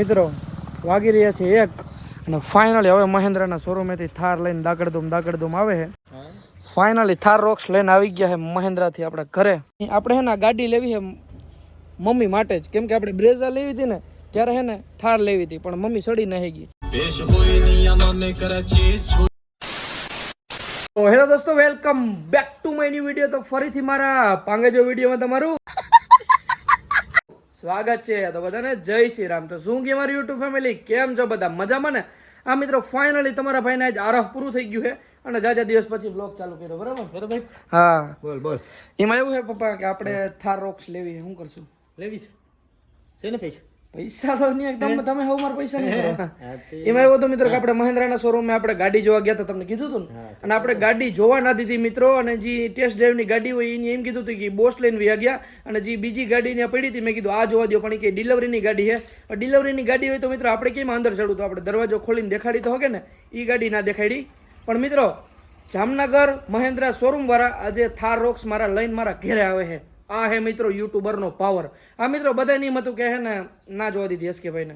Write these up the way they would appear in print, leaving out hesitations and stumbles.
મિત્રો વાગી રહ્યા છે 1 અને ફાઇનલી હવે મહેન્દ્રના શોરૂમેથી થાર લઈને દાકડધૂમ આવે છે. ફાઇનલી થાર રોક્સ લઈને આવી ગયા છે મહેન્દ્રાથી આપણે ઘરે. આપણે હે ને ગાડી લેવી છે મમ્મી માટે જ, કેમ કે આપણે બ્રેઝા લેવી હતી ને ત્યારે હે ને થાર લેવી હતી, પણ મમ્મી સડી નહીં ગઈ. તો હેલો દોસ્તો, welcome back to my new video. તો ફરીથી મારા પાંગેજો વિડીયોમાં તમારું સ્વાગત છે. તો બધાને જય શ્રી રામ. તો શું કે મારી યુટ્યુબ ફેમિલી, કેમ છો બધા? મજામાં ને? આ મિત્રો ફાઇનલી તમારા ભાઈને આજ આરહ પૂરું થઈ ગયું છે અને જાજા દિવસ પછી બ્લોગ ચાલુ કર્યો, બરાબર? હા, બોલ. એમાં એવું છે પપ્પા કે આપણે થાર રોક્સ લેવી છે. શું કરશું? લેવી છે ને પૈસા તો નહીં, તમે હવે મારા પૈસા નહીં કરો. એમાં એવું હતું મિત્રો કે આપણે મહેન્દ્રના શોરૂમમાં આપણે ગાડી જોવા ગયા હતા, તમને કીધું હતું ને. અને આપણે ગાડી જોવા ના દીધી મિત્રો, અને જે ટેસ્ટ ડ્રાઈવની ગાડી હોય એને એમ કીધું હતું કે બોસ લઈને વ્યા ગયા, અને જે બીજી ગાડી ત્યાં પડી હતી મેં કીધું આ જોવા દો, પણ કે ડિલિવરીની ગાડી છે. ડિલિવરીની ગાડી હોય તો મિત્રો આપણે કેમ અંદર ચડવું? તો આપણે દરવાજો ખોલીને દેખાડી તો હોકે ને, એ ગાડી ના દેખાડી. પણ મિત્રો જામનગર મહેન્દ્રા શોરૂમ વાળા આજે થાર રોક્સ મારા લઈને મારા ઘેરે આવે છે. આ હે મિત્રો યુટ્યુબરનો પાવર. આ મિત્રો બધા નહીં હતું કે હે ને ના જોવા દીધી એસકે ભાઈને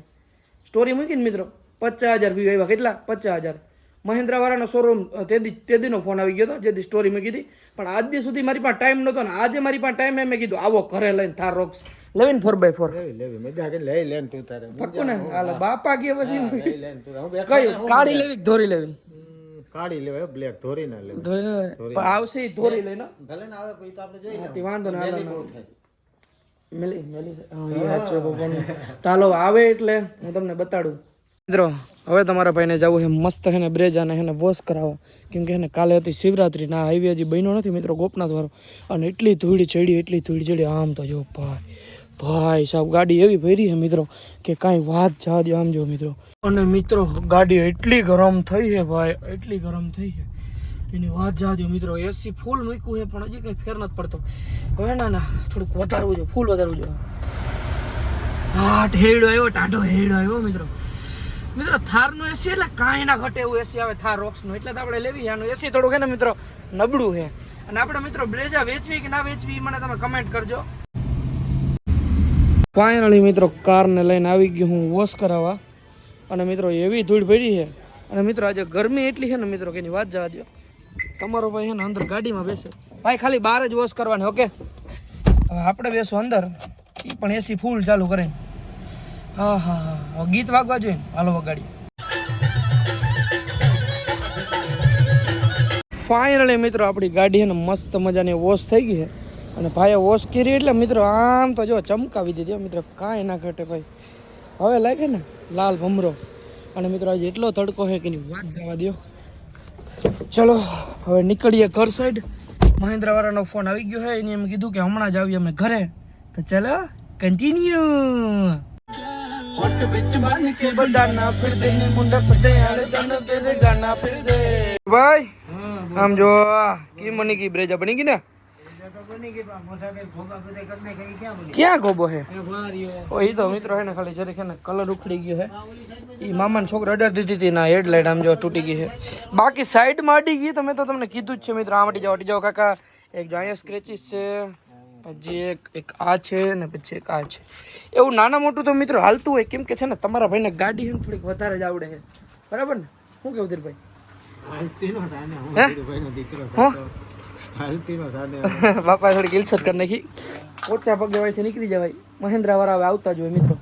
સ્ટોરી મૂકીને મિત્રો 50,000 વ્યૂ આવ્યા. કેટલા? 50,000. મહેન્દ્રા વાળાનો શોરૂમ તેદીનો ફોન આવી ગયો હતો જેથી સ્ટોરી મૂકી હતી, પણ આજ દી સુધી મારી પાસે ટાઈમ નહોતો ને આજે મારી પાસે ટાઈમ. મેં કીધું આવો ઘરે લઈને થાર રોક્સ લેવીને 4x4 પક્કું ને? હાલો બાપા કે પછી કયું કાળી લેવી ધોરી લેવી? કાઢી લેવાય, બ્લેક ધોરી ના લેવાય. ધોરી ના પણ આવશે ઈ ધોરી લઈને ભલે ના આવે પછી તો આપણે જોઈએ ને વાંધો ના આવે. મેલી હા એ સાચો પપ્પાને. ચાલો આવે એટલે હું તમને બતાડું. મિત્રો હવે તમારા ભાઈને જવું છે મસ્ત હે ને બ્રેજાને હે ને વોશ કરાવવા, કેમ કે હે ને કાલે હતી શિવરાત્રી ના હાઈવે હજી બન્યો નથી મિત્રો ગોપનાથ વાળો, અને એટલી ધૂળ ચડી આમ તો જો ભાઈ સાહેબ ગાડી એવી ભરી છે મિત્રો કે કાંઈ વાત જવા દો. આમ જો મિત્રો, અને મિત્રો ગાડી એટલી ગરમ થઈ છે ભાઈ, એટલી ગરમ થઈ છે એની વાત જવા દો મિત્રો. એસી ફૂલ મૂક્યું છે પણ હજી કંઈ ફેર નથી પડતો. હવે ના થોડુંક વધારવું જોઈએ, ફૂલ વધારવું જોઈએ. હા હેડો આવ્યો, ટાઢો હેડો આવ્યો મિત્રો. થારનું એસી એટલે કાંઈ ના ઘટે એવું એસી આવે થાર રોક્સનું, એટલે તો આપણે લેવી. આનું એસી થોડુંક છે ને મિત્રો નબળું છે. અને આપણે મિત્રો બ્રેઝા વેચવી કે ના વેચવી મને તમે કમેન્ટ કરજો. ફાઇનલી મિત્રો કારને લઈને આવી ગયો હું વોશ કરાવવા, અને મિત્રો એવી ધૂળ પડી છે. અને મિત્રો આજે ગરમી એટલી છે ને મિત્રો કે એની વાત જવા દો. તમારો ભાઈ છે ને અંદર ગાડીમાં બેસે ભાઈ, ખાલી બહાર જ વોશ કરવાની. ઓકે, હવે આપણે બેસો અંદર, એ પણ એસી ફૂલ ચાલુ કરે. હા હા હા, ગીત વાગવા જોઈએ ને, હાલો વગાડી. ફાઇનલી મિત્રો આપણી ગાડી છે ને મસ્ત મજાની વોશ થઈ ગઈ છે, અને ભાઈએ વોશ કરી એટલે મિત્રો આમ તો જો ચમકાવી દીધી મિત્રો, કાંઈ ના ઘટે ભાઈ. હવે લાગે ને લાલ ભમરો. અને મિત્રો આજે એટલો તડકો છે કે એની વાત જવા દો. ચલો હવે નીકળીએ ઘર સાઈડ. મહેન્દ્રા વાળાનો ફોન આવી ગયો છે, એને એમ કીધું કે હમણાં જ આવીએ અમે ઘરે. તો ચલો કન્ટિન્યુ. હોટ વિચ બન કે બડાના ફિર દે મુંડા ફટે આલે દન તેરે ગાના ફિર દે. ભાઈ આમ જો કી મની કી બ્રેજા બની ગઈ ને? ક્યાં ગોબો હે? ઓ ઈ તો મિત્રો હે ને ખાલી જરીક હે ને કલર ઉખડી ગયો હે. ઈ મામાનો છોકરો અડાર દીધી હતી ના હેડલાઇટ આમ જો તૂટી ગઈ છે. બાકી સાઈડમાં અડી ગઈ. તમે તો તમને કીધું જ છે મિત્રો, આમ અડી જાઓ કાકા. એક જો અહીંયા સ્ક્રેચીસ છે, હજી એક આ છે ને પછી એક આ છે. એવું નાના મોટું તો મિત્રો હાલતું હોય, કેમ કે છે ને તમારા ભાઈને ગાડી છે ને થોડીક વધારે જ આવડે છે, બરાબર ને? શું કેવું ધીરભાઈ? બાપા થોડી ઇલ્સટ કરી નાખી. ઓછા પગે વાયથી નીકળી જવાય. મહેન્દ્રા વાળા હવે આવતા જ હોય મિત્રો.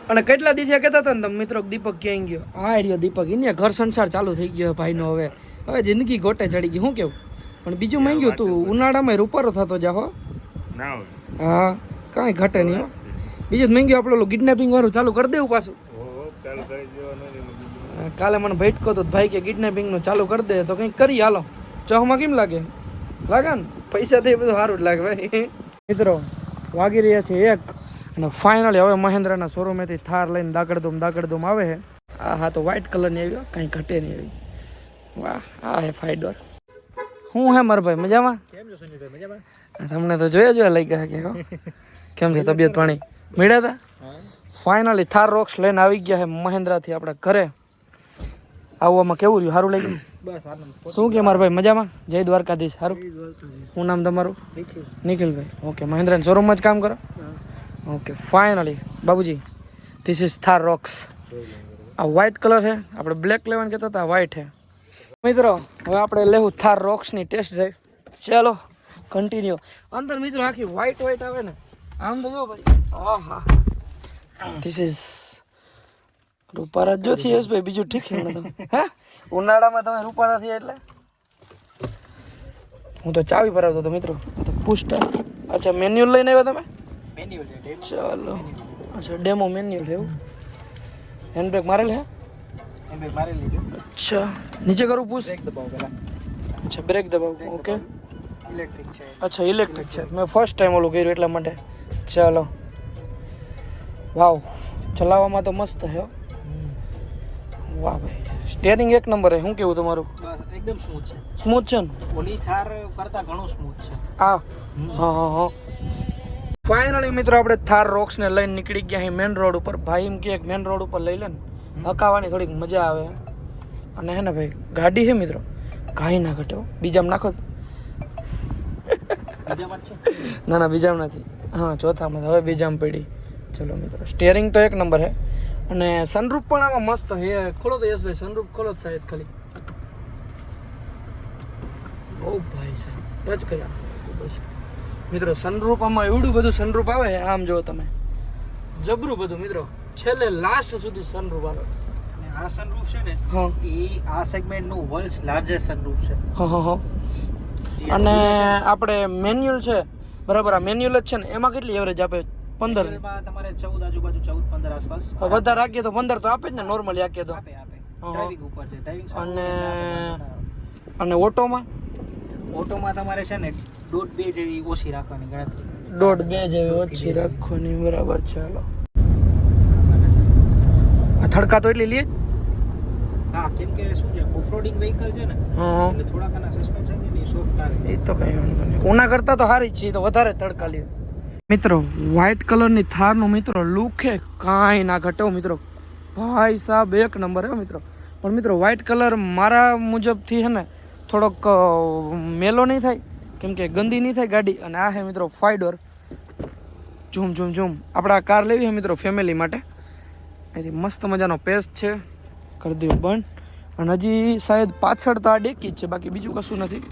અને કેટલા દિવસે કહેતા હતા ને તમે મિત્રો દીપક ક્યાંય ગયો? હા રહ્યો દીપક. એને ઘર સંસાર ચાલુ થઈ ગયો ભાઈનો. હવે જિંદગી ગોટે ચડી ગઈ. શું કેવું? પણ બીજું માંગ્યું તું ઉનાળામાં રૂપારો થતો જાહો. હા કાંઈ ઘટે નહીં. બીજું માંગ્યું આપણે ઓલું કિડનેપિંગ વાળું ચાલુ કરી દેવું પાછું. કાલે મને ભેટકો તો ભાઈ કે કિડનેપિંગ નું ચાલુ કરી દે તો કંઈક કરી. હાલો ચોહમાં કેમ લાગે ને? પૈસા દે બધું સારું જ લાગે ભાઈ. મિત્રો વાગી રહ્યા છે 1 અને ફાઇનલી હવે મહેન્દ્રના શોરૂમેથી થાર લઈને દાકડધૂમ આવે છે. હા તો વ્હાઇટ કલરની આવી, કાંઈ ઘટે નહીં આવી. વાહ, આ હે ફાઇડોર. શું હે મારા ભાઈ મજામાં? કેમ છો સુનિલભાઈ? મજામાં. તમને તો જોયા લઈ ગયા કે કેમ છે તબિયત પાણી? મળ્યા હતા. ફાઇનલી થાર રોક્સ લઈને આવી ગયા છે મહેન્દ્રાથી આપણે ઘરે. આવવામાં કેવું રહ્યું? સારું લાગ્યું? શું કે મારા ભાઈ મજામાં? જય દ્વારકાધીશ. સારું. શું નામ તમારું? નિખિલભાઈ. ઓકે, મહેન્દ્રા શોરૂમમાં જ કામ કરો? Okay finally Babuji this is Thar rocks. આ વ્હાઇટ કલર છે, આપણે બ્લેક લેવાનું કહેતા હતા, વ્હાઇટ છે. મિત્રો હવે આપણે લેવું થાર રોક્સની ટેસ્ટ ડ્રાઈવ. ચાલો કન્ટિન્યુ. અંદર મિત્રો આખી વ્હાઇટ આવે ને, આમ તો જો ભાઈ, આહા ધીસ ઇઝ રૂપારા જો થી યસ ભાઈ, બીજું ઠીક છે તો હે ઉનાળામાં તમે રૂપારા થી એટલે હું તો ચાવી ભરાવતો હતો મિત્રો. તો પુસ્ટર. અચ્છા મેન્યુઅલ લઈને આવ્યા તમે? મેન્યુઅલ છે ડેમો. ચાલો અચ્છા ડેમો મેન્યુઅલ છે એવું. હેન્ડ બ્રેક મારેલ હે? હેન્ડ બ્રેક મારેલી છે. અચ્છા નીચે કરું પુશ? બ્રેક દબાવો પહેલા. અચ્છા બ્રેક દબાવ. ઓકે ઇલેક્ટ્રિક છે. અચ્છા ઇલેક્ટ્રિક છે. મેં ફર્સ્ટ ટાઈમ ઓલું કર્યું એટલા માટે. ચાલો વાવ, ચલાવવામાં તો મસ્ત છે. વાહ ભાઈ, સ્ટેરિંગ એક નંબર છે. શું કેવું તમારું? બસ એકદમ સ્મૂથ છે. સ્મૂથ છે ને? ઓલી થાર કરતા ઘણું સ્મૂથ છે. હા હા હા. ફાઇનલી મિત્રો આપણે થાર રોક્સ ને લઈને નીકળી ગયા અહીં મેન રોડ ઉપર. ભાઈ એમ કે મેન રોડ ઉપર લઈ લે ને હકાવાની થોડીક મજા આવે. અને હે ને ભાઈ ગાડી છે મિત્રો, કાંઈ ના ઘટે. બીજામાં નાખો તો. બીજામાં જ છે? ના ના બીજામાં નથી. હા ચોથામાં. હવે બીજામાં પડી. ચલો મિત્રો સ્ટેરિંગ તો એક નંબર છે. અને સનરૂફ પણ આમાં મસ્ત છે. ખોલો તો યસ ભાઈ, સનરૂફ ખોલો જ સાહેબ ખાલી. ઓ ભાઈ સાહેબ ટચ કર્યા બસ મિત્રો. સનરૂફ આમાં એવડું બધું સનરૂફ આવે છે, આમ જો તમે, જબરું બધું મિત્રો. છેલ્લે લાસ્ટ સુધી સનરૂફ આવે. અને આ સનરૂફ છે ને, હા એ આ સેગમેન્ટનું વર્લ્ડ્સ લાર્જેસ્ટ સનરૂફ છે. હા હા હા. અને આપણે મેન્યુઅલ છે બરાબર, આ મેન્યુઅલ જ છે ને, એમાં કેટલી એવરેજ આપે? 15 માં તમારે 14 આજુબાજુ 14-15 આસપાસ. વધારે રાખીએ તો 15 તો આપે જ ને, નોર્મલી રાખીએ તો. આપે ડ્રાઇવિંગ ઉપર છે. ડ્રાઇવિંગ અને ઓટોમાં? ઓટોમાં તમારે છે ને 1.5-2 જેવી ઓછી રાખવાની ગણતરી. 1.5-2 જેવી ઓછી રાખવાની બરાબર. ચાલો આ થડકા તો એટલી લે જ. હા કેમ કે શું છે, ઓફરોડિંગ વ્હીકલ છે ને, હા એટલે થોડા ઘણા સસ્પેન્શન છે ને એ સોફ્ટ આવે. એ તો કઈ વાંધો નહીં. ઉના કરતા તો સારી જ છે, એ તો વધારે તડકા લે. મિત્રો વ્હાઇટ કલરની થારનું મિત્રો લુક છે, કાંઈ ના ઘટો મિત્રો. ભાઈ સાહેબ એક નંબર હે મિત્રો. પણ મિત્રો વ્હાઇટ કલર મારા મુજબથી છે ને થોડોક મેલો નહીં થાય, કેમ કે ગંદી નહીં થાય ગાડી. અને આ છે મિત્રો 5 ડોર. Zoom zoom zoom. આપણે આ કાર લેવી છે મિત્રો ફેમિલી માટે. એથી મસ્ત મજાનો પેસ્ટ છે. કરી દઉં બંધ. અને હજી શાયદ પાછળ તો આ ડેકી જ છે, બાકી બીજું કશું નથી.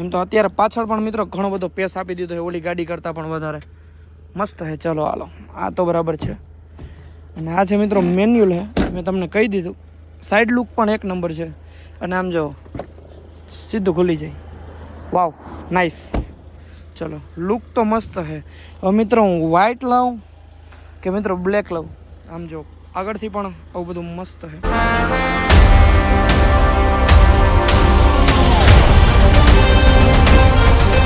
એમ તો અત્યારે પાછળ પણ મિત્રો ઘણો બધો પેસ આપી દીધો છે, ઓલી ગાડી કરતાં પણ વધારે મસ્ત છે. ચલો હાલો, આ તો બરાબર છે. અને આ છે મિત્રો મેન્યુઅલ છે, મેં તમને કહી દીધું. સાઈડ લુક પણ એક નંબર છે. અને આમ જો સીધું ખુલી જાય. Wow nice. ચલો લુક તો મસ્ત છે. હવે મિત્રો હું વ્હાઇટ લઉં કે મિત્રો બ્લેક લઉં? આમ જો આગળથી પણ આવું બધું મસ્ત છે.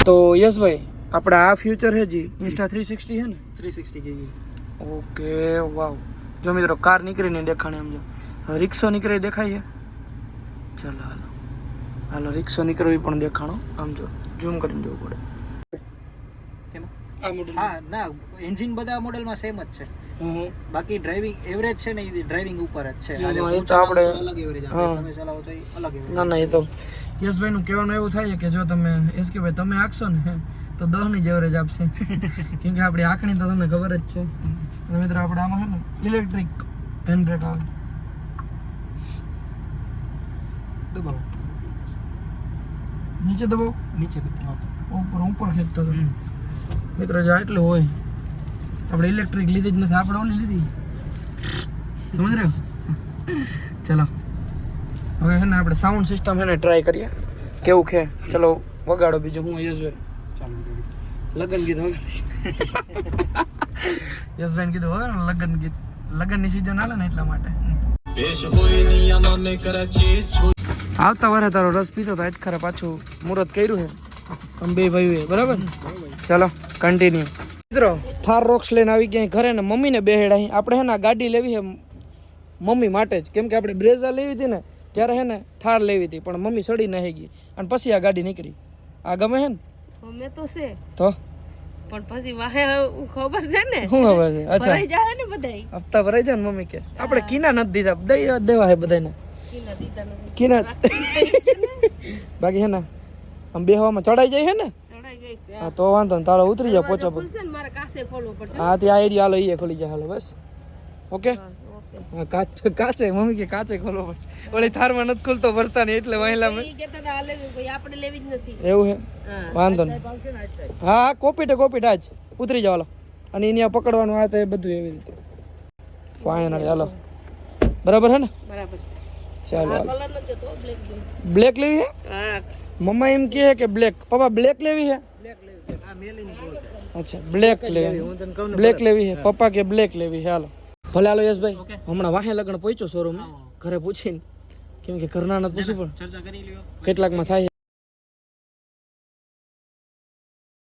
તો યસ ભાઈ આપણે આ ફ્યુચર છે જી ઇન્સ્ટા 360 છે ને? 360 કેવી. Okay wow. જો મિત્રો કાર નીકળીને દેખાણે આમ જો. હવે રિક્ષો નીકળી દેખાય છે. ચાલો હાલો હાલો રિક્ષો નીકળવી પણ દેખાણો. આમ જો ઝૂમ કરીને જોવું પડે. કેમ? આ મોડલ. હા ના, એન્જિન બધા મોડેલમાં સેમ જ છે. બાકી ડ્રાઇવિંગ એવરેજ છે ને, એ ડ્રાઇવિંગ ઉપર જ છે. એ તો આપણે અલગ એવરેજ આપે, તમે ચલાવો તો એ અલગ એવરેજ. ના ના એ તો યશભાઈ નું કહેવાનું એવું થાય કે જો તમે એસ કે ભાઈ તમે આંકશો ને તો 10 ની જ એવરેજ આપશે. કેમ કે આપણી આંકણી તો તમને ખબર જ છે. અને મિત્રો આપણે આમાં છે ને ઇલેક્ટ્રિક હેન્ડ બ્રેક આવે. દબાવો નીચે દબાવો, નીચે દબાવો, ઉપર ખેંચતો હતો મિત્રો. જો આટલું હોય આપણે ઇલેક્ટ્રિક લીધી જ નથી, આપણે ઓલી લીધી. સમજ રહ્યો? ચલો હવે છે ને આપણે સાઉન્ડ સિસ્ટમ છે ને ટ્રાય કરીએ કેવું છે. ચલો વગાડો બીજું. હું યશભાઈ ચાલુ લગન ગીત વગાડીશ. યશભાઈને કીધું વગાડો લગન ગીત. લગનની સિઝન હાલે ને એટલા માટે. આવતા વારે તારો રસ પીતો તો આજ ખરે પાછું મુહૂર્ત કર્યું છે અમે બે ભાઈઓએ બરાબર. ચાલો કન્ટિન્યુ. મિત્રો થાર રોક્સ લઈને આવી ગયા ઘરે ને મમ્મીને બેહેડા. આપણે હે ને ગાડી લેવી છે મમ્મી માટે જ, કેમ કે આપણે બ્રેઝા લેવી હતી ને ત્યારે હે ને થાર લેવી હતી, પણ મમ્મી સડી નહીં ગઈ અને પછી આ ગાડી નીકળી. આ ગમે છે ને? અમે તો છે તો પણ પછી વાહે ખબર છે ને શું ખબર છે? અચ્છા ભરાઈ જાય ને બધાય. હપ્તા ભરાઈ જાય ને મમ્મી કે આપણે કીના નથી દીધા, દઈ દેવા હે બધાને કીના દીધા નથી. કીના. બાકી હે ને આમ બેહવામાં ચડાઈ જાય છે ને? ચડાઈ જાય છે. હા તો વાંધો ને તાળો ઉતરી જાય પોચા પર. ખુલશે ને મારે કાસે ખોલવું પડશે. હા ત્યાં આઈડિયા હાલો એ ખોલી જાય. હાલો બસ ઓકે બસ ઓકે હા કાચે મમ્મી કે કાચે ખોલો બસ ઓલી થારમાં નથી ખુલતો ભરતા નહીં એટલે વહેલા ઈ કહેતા હતા આ લેવી કોઈ આપણે લેવી જ નથી એવું હે હા વાંધો નહીં હા કોપીટ આજ ઉતરી જાવ હાલો અને એની આ પકડવાનું આ તો એ બધું એવી રીતે ફાઇનલ હાલો બરાબર હે ને બરાબર છે ચાલો આ હાલો કલર નથી જતો બ્લેક જેવો. બ્લેક લેવી હે હા મમ્મા એમ કહે કે બ્લેક પપ્પા બ્લેક લેવી હે અચ્છા બ્લેક લેવી બ્લેક લેવી હે પપ્પા કે બ્લેક લેવી હે હાલો ભલે હાલો યશભાઈ હમણાં વાહે લગન પહોંચ્યો શોરૂમ ઘરે પૂછીને કેમ કે ઘરના નથી પૂછ્યું પણ ચર્ચા કરી લ્યો. કેટલાકમાં થાય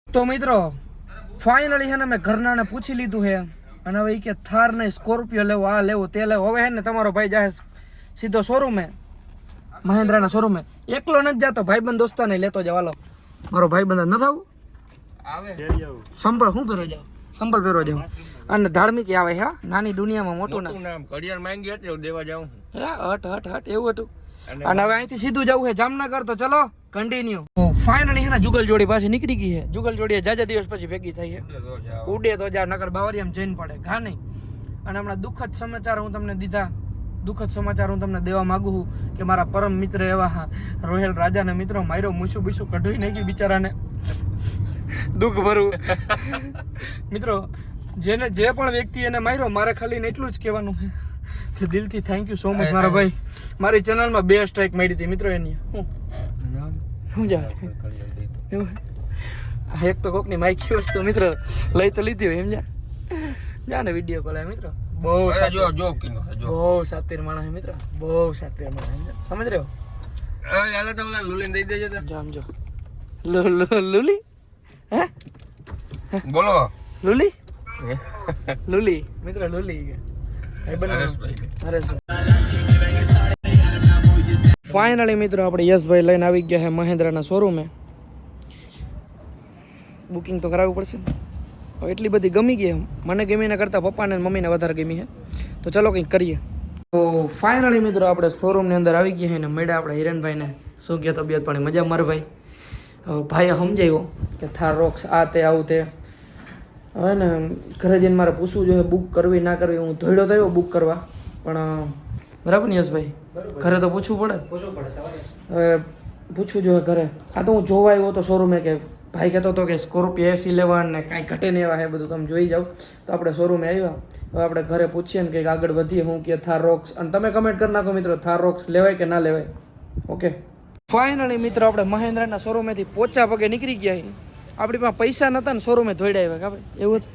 તો મિત્રો ફાઇનલી છે ને મેં ઘરનાને પૂછી લીધું છે અને હવે ઈ કે થાર નહીં સ્કોર્પિયો લેવો આ લેવું તે લેવો હવે હે ને તમારો ભાઈ જાય સીધો શોરૂમે મહેન્દ્રાના શોરૂમે એકલો નથી જતો ભાઈબંધ દોસ્તાને લેતો જાવ હાલો મારો ભાઈબંધ ન થવું સંભળ શું પહેરવા જાવ સંભળ પહેરવા જાવ અને ધાર્મિક આવે હે હા? નાની દુનિયામાં મોટું નામ ઘડિયાળ માંગી હતી દેવા જાઉં હટ હટ હટ એવું હતું અને હવે અહીંથી સીધું જવું છે જામનગર તો ચલો કન્ટિન્યુ ફાઇનલી હે ને જુગલ જોડી પાછી નીકળી ગઈ છે જુગલ જોડી જાજા દિવસ પછી ભેગી થઈ છે ઉડે તો જા નકર બાવરિયામાં જઈને પડે ઘા નહીં અને હમણાં દુઃખદ સમાચાર હું તમને દેવા માંગુ છું કે મારા પરમ મિત્ર એવા રોહેલ રાજાના મિત્રો માર્યો મૂછું બીછું કઢવી નાખી બિચારાને દુઃખ ભરું મિત્રો જેને જે પણ વ્યક્તિ એને માર્યો મારે ખાલી ને એટલું જ કહેવાનું છે કે દિલથી થેન્ક યુ સો મચ મારા ભાઈ મારી ચેનલમાં 2 સ્ટ્રાઇક મારી હતી મિત્રો એની હું જા એવું? એક તો કોકની માઇકી વસ્તુ મિત્રો લઈ તો લીધી હોય એમ જા ને વિડીયો કોલ મિત્રો બહુ બહુ સાતીર માણસ છે મિત્રો બહુ સાતીર માણસ સમજ રહ્યો લુલીને દઈ દેજો જામ જો લુલી હે બોલો લુલી લુલી મિત્રો લુલી ફાઇનલી મિત્રો આપણે યશભાઈ લઈને આવી ગયા છે મહેન્દ્રના શોરૂમે બુકિંગ તો કરાવવું પડશે ને હવે એટલી બધી ગમી ગઈ મને ગમીને કરતાં પપ્પાને અને મમ્મીને વધારે ગમી છે તો ચલો કંઈક કરીએ તો ફાઇનલી મિત્રો આપણે શોરૂમની અંદર આવી ગયા છે ને મળ્યા આપણે હિરણભાઈને શું કહે તબિયત પાણી મજા મારે ભાઈ ભાઈએ સમજાવ્યો કે થાર રોક્સ આ તે આવું તે હવે ને ઘરે જઈને મારે પૂછવું જોઈએ બુક કરવી ના કરવી હું ધોઈડો થયો બુક કરવા પણ બરાબર ને યશભાઈ ઘરે તો પૂછવું પડે હવે પૂછવું જોઈએ ઘરે આ તો હું જોવા આવ્યો હતો શોરૂમે કે ભાઈ કહેતો હતો કે સ્કોર્પિયો એસી લેવા ને કાંઈ ઘટે નહીં એવા હે બધું તમે જોઈ જાઓ તો આપણે શોરૂમે આવ્યા હવે આપણે ઘરે પૂછીએ ને કંઈક આગળ વધીએ હું કે થાર રોક્સ અને તમે કમેન્ટ કરી નાખો મિત્રો થાર રોક્સ લેવાય કે ના લેવાય ઓકે ફાઇનલી મિત્રો આપણે મહેન્દ્રના શોરૂમેથી પોચા પગે નીકળી ગયા છીએ આપણી પાસે પૈસા નતા ને શોરૂમે ધોઈડા આવ્યા કાપે એવું હતું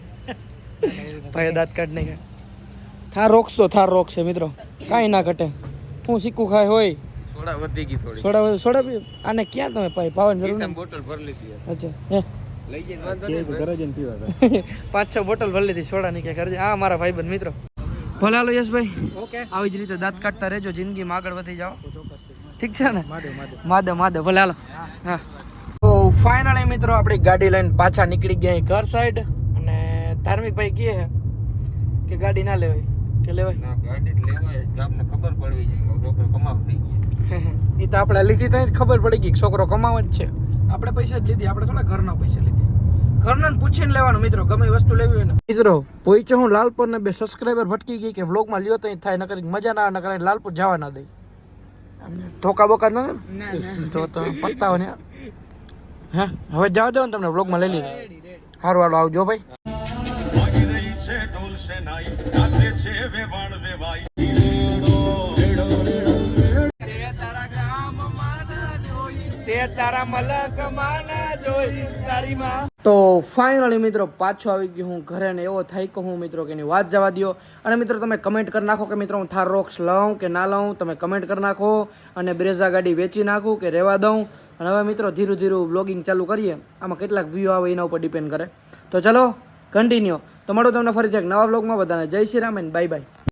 ભાઈ દાંત કાઢ નહીં થાર રોક્સ તો થાર રોક્સ છે મિત્રો કાંઈ ના ઘટે હું સિક્કું ખાય હોય સોડા વધી ગઈ થોડી સોડા પી આને ક્યાં તમે પાવાની જરૂર નથી બોટલ ભરી લીધી અચ્છા હે લઈ જઈને વાંધો નહીં ઘરે જઈને પીવા 5-6 બોટલ ભરી લીધી સોડા ની કે કરજે આ મારા ભાઈબંધ મિત્રો ભલે હાલો યશભાઈ ઓકે આવી જ રીતે દાંત કાઢતા રહેજો જિંદગીમાં આગળ વધી જાઓ ઠીક છે ને માધવ ભલે હાલો હા તો ફાઇનલી મિત્રો આપણી ગાડી લઈને પાછા નીકળી ગયા ઘર સાઈડ અને ધાર્મિક ભાઈ કહે કે ગાડી ના લેવાય કે લેવાય ના ગાડી લેવાય આપને ખબર પડવી જોઈએ છોકરો કમાવ થઈ ગયો એ તો આપણે લીધી તો ખબર પડી ગઈ છોકરો કમાવ જ છે આપણે પૈસા જ લીધી આપણે થોડા ઘરના પૈસા લીધી ઘરના પૂછીને લેવાનું મિત્રો ગમે વસ્તુ લેવી હોય ને મિત્રો પહોંચો હું લાલપુર ને 2 સબસ્ક્રાઈબર ભટકી ગઈ કે વ્લોગમાં લ્યો તો થાય નકર મજા ના આવે નકર લાલપુર જવા ના દે ધોકા બોકા ના તો પત્તાઓ ને હા હવે જાવ દો ને તમને વ્લોગમાં લઈ લીધો સારું હાલો આવજો ભાઈ તો ફાઇનલી મિત્રો પાછો આવી ગયો હું ઘરે ને એવો થાય કે હું મિત્રો કે એની વાત જવા દો અને મિત્રો તમે કમેન્ટ કરી નાખો કે મિત્રો હું થાર રોક્સ લઉં કે ના લઉં તમે કમેન્ટ કરી નાખો અને બ્રેઝા ગાડી વેચી નાખું કે રહેવા દઉં અને હવે મિત્રો ધીરું ધીરું વ્લોગિંગ ચાલુ કરીએ આમાં કેટલાક વ્યૂ આવે એના ઉપર ડિપેન્ડ કરે તો ચલો કન્ટિન્યુ તો મળો તમને ફરીથી એક નવા વ્લોગમાં બધાને જય Shri Ram and bye bye